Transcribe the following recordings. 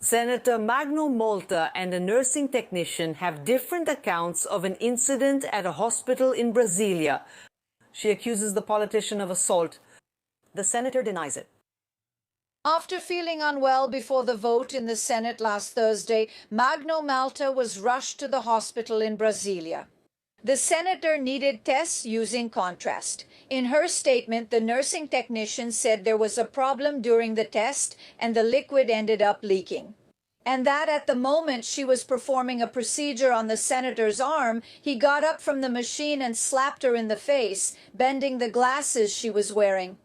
Senator Magno Malta and a nursing technician have different accounts of an incident at a hospital in Brasília. She accuses the politician of assault. The senator denies it. After feeling unwell before the vote in the Senate last Thursday, Magno Malta was rushed to the hospital in Brasília. The senator needed tests using contrast. In her statement, the nursing technician said there was a problem during the test and the liquid ended up leaking. And that at the moment she was performing a procedure on the senator's arm, he got up from the machine and slapped her in the face, bending the glasses she was wearing.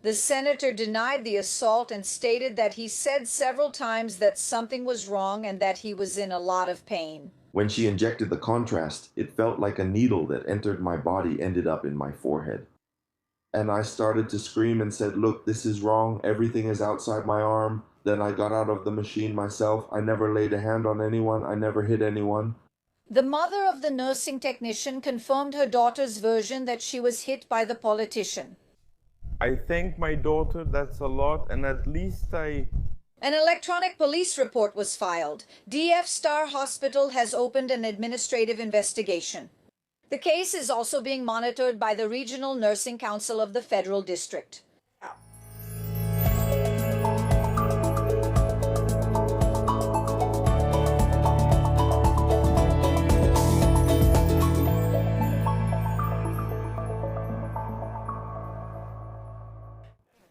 The senator denied the assault and stated that he said several times that something was wrong and that he was in a lot of pain. When she injected the contrast, it felt like a needle that entered my body ended up in my forehead. And I started to scream and said, "Look, this is wrong. Everything is outside my arm." Then I got out of the machine myself. I never laid a hand on anyone. I never hit anyone. The mother of the nursing technician confirmed her daughter's version that she was hit by the politician. I thank my daughter, that's a lot, and at least An electronic police report was filed. DF Star Hospital has opened an administrative investigation. The case is also being monitored by the Regional Nursing Council of the Federal District.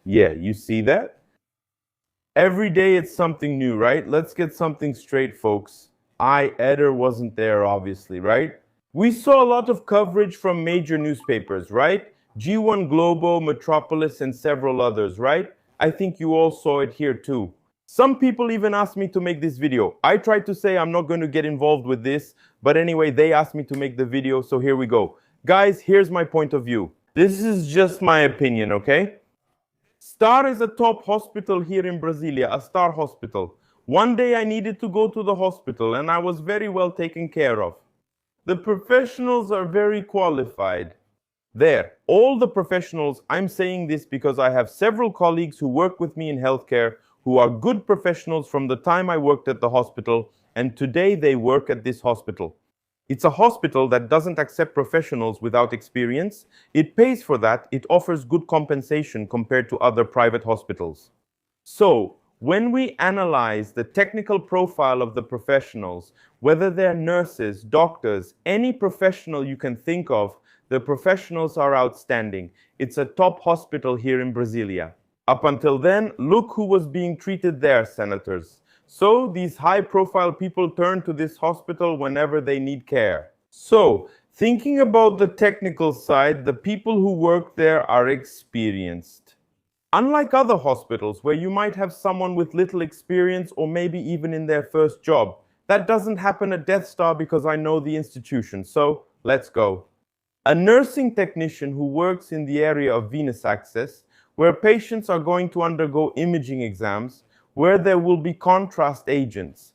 Yeah, you see that? Every day it's something new, right? Let's get something straight, folks. Eder wasn't there, obviously, right? We saw a lot of coverage from major newspapers, right? G1 Globo, Metropolis, and several others, right? I think you all saw it here too. Some people even asked me to make this video. I tried to say I'm not going to get involved with this, but anyway, they asked me to make the video, so here we go. Guys, here's my point of view. This is just my opinion, okay? Star is a top hospital here in Brasília, a star hospital. One day I needed to go to the hospital and I was very well taken care of. The professionals are very qualified. There, all the professionals, I'm saying this because I have several colleagues who work with me in healthcare who are good professionals from the time I worked at the hospital, and today they work at this hospital. It's a hospital that doesn't accept professionals without experience. It pays for that. It offers good compensation compared to other private hospitals. So, when we analyze the technical profile of the professionals, whether they're nurses, doctors, any professional you can think of, the professionals are outstanding. It's a top hospital here in Brasília. Up until then, look who was being treated there, senators. So these high-profile people turn to this hospital whenever they need care. So, thinking about the technical side, the people who work there are experienced. Unlike other hospitals where you might have someone with little experience or maybe even in their first job, that doesn't happen at Death Star because I know the institution. So, let's go. A nursing technician who works in the area of venous access, where patients are going to undergo imaging exams, where there will be contrast agents.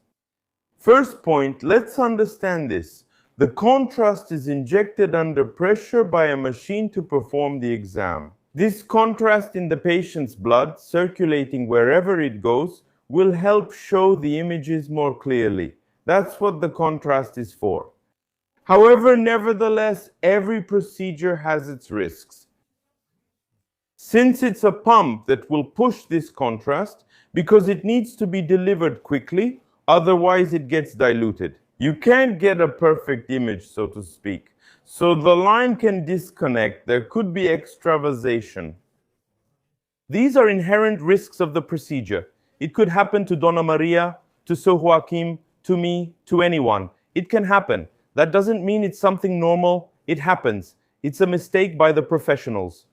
First point, let's understand this. The contrast is injected under pressure by a machine to perform the exam. This contrast in the patient's blood, circulating wherever it goes, will help show the images more clearly. That's what the contrast is for. However, nevertheless, every procedure has its risks. Since it's a pump that will push this contrast, because it needs to be delivered quickly, otherwise it gets diluted. You can't get a perfect image, so to speak. So the line can disconnect. There could be extravasation. These are inherent risks of the procedure. It could happen to Dona Maria, to Sir Joaquim, to me, to anyone. It can happen. That doesn't mean it's something normal. It happens. It's a mistake by the professionals.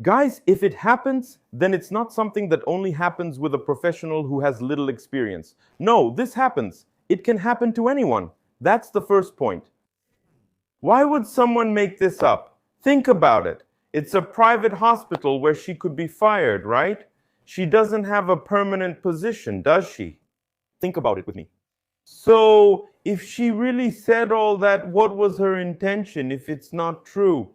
Guys, if it happens, then it's not something that only happens with a professional who has little experience. No, this happens. It can happen to anyone. That's the first point. Why would someone make this up? Think about it. It's a private hospital where she could be fired, right? She doesn't have a permanent position, does she? Think about it with me. So, if she really said all that, what was her intention if it's not true?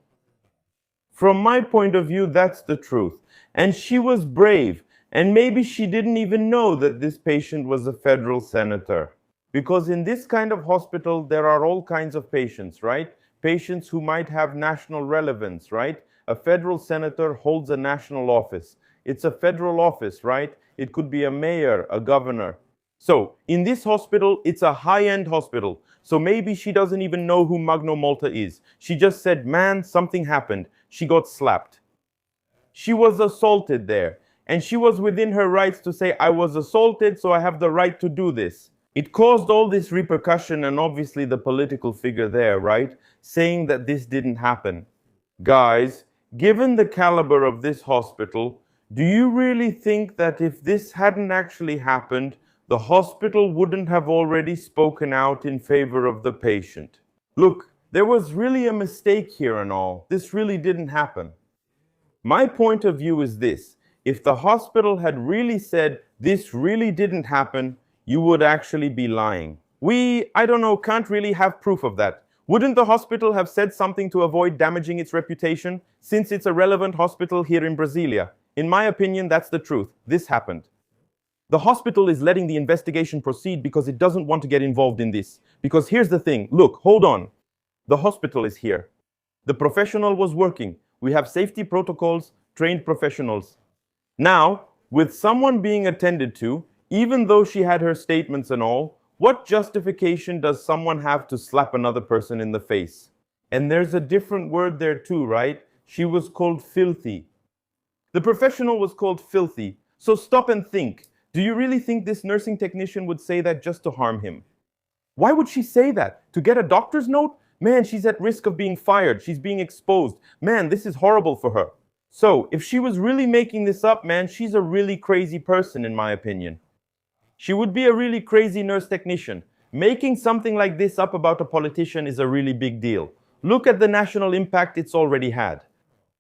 From my point of view, that's the truth. And she was brave. And maybe she didn't even know that this patient was a federal senator. Because in this kind of hospital, there are all kinds of patients, right? Patients who might have national relevance, right? A federal senator holds a national office. It's a federal office, right? It could be a mayor, a governor. So in this hospital, it's a high-end hospital. So maybe she doesn't even know who Magno Malta is. She just said, man, something happened. She got slapped. She was assaulted there. And she was within her rights to say, I was assaulted, so I have the right to do this. It caused all this repercussion and obviously the political figure there, right? Saying that this didn't happen. Guys, given the caliber of this hospital, do you really think that if this hadn't actually happened, the hospital wouldn't have already spoken out in favor of the patient? Look, there was really a mistake here and all. This really didn't happen. My point of view is this. If the hospital had really said this really didn't happen, you would actually be lying. I don't know, can't really have proof of that. Wouldn't the hospital have said something to avoid damaging its reputation, since it's a relevant hospital here in Brasília? In my opinion, that's the truth. This happened. The hospital is letting the investigation proceed because it doesn't want to get involved in this. Because here's the thing. Look, hold on. The hospital is here. The professional was working. We have safety protocols, trained professionals. Now, with someone being attended to, even though she had her statements and all, what justification does someone have to slap another person in the face? And there's a different word there too, right? She was called filthy. The professional was called filthy. So stop and think. Do you really think this nursing technician would say that just to harm him? Why would she say that? To get a doctor's note? Man, she's at risk of being fired. She's being exposed. Man, this is horrible for her. So, if she was really making this up, man, she's a really crazy person, in my opinion. She would be a really crazy nurse technician. Making something like this up about a politician is a really big deal. Look at the national impact it's already had.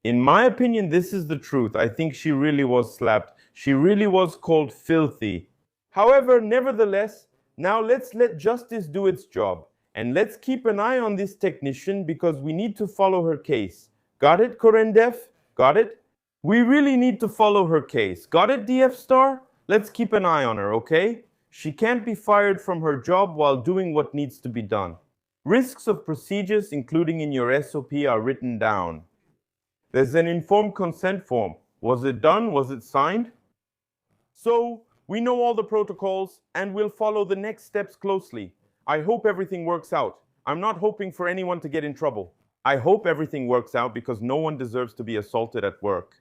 In my opinion, this is the truth. I think she really was slapped. She really was called filthy. However, nevertheless, now let's let justice do its job. And let's keep an eye on this technician because we need to follow her case. Got it, Corendef? Got it? We really need to follow her case. Got it, DF Star? Let's keep an eye on her, okay? She can't be fired from her job while doing what needs to be done. Risks of procedures, including in your SOP, are written down. There's an informed consent form. Was it done? Was it signed? So, we know all the protocols and we'll follow the next steps closely. I hope everything works out. I'm not hoping for anyone to get in trouble. I hope everything works out because no one deserves to be assaulted at work.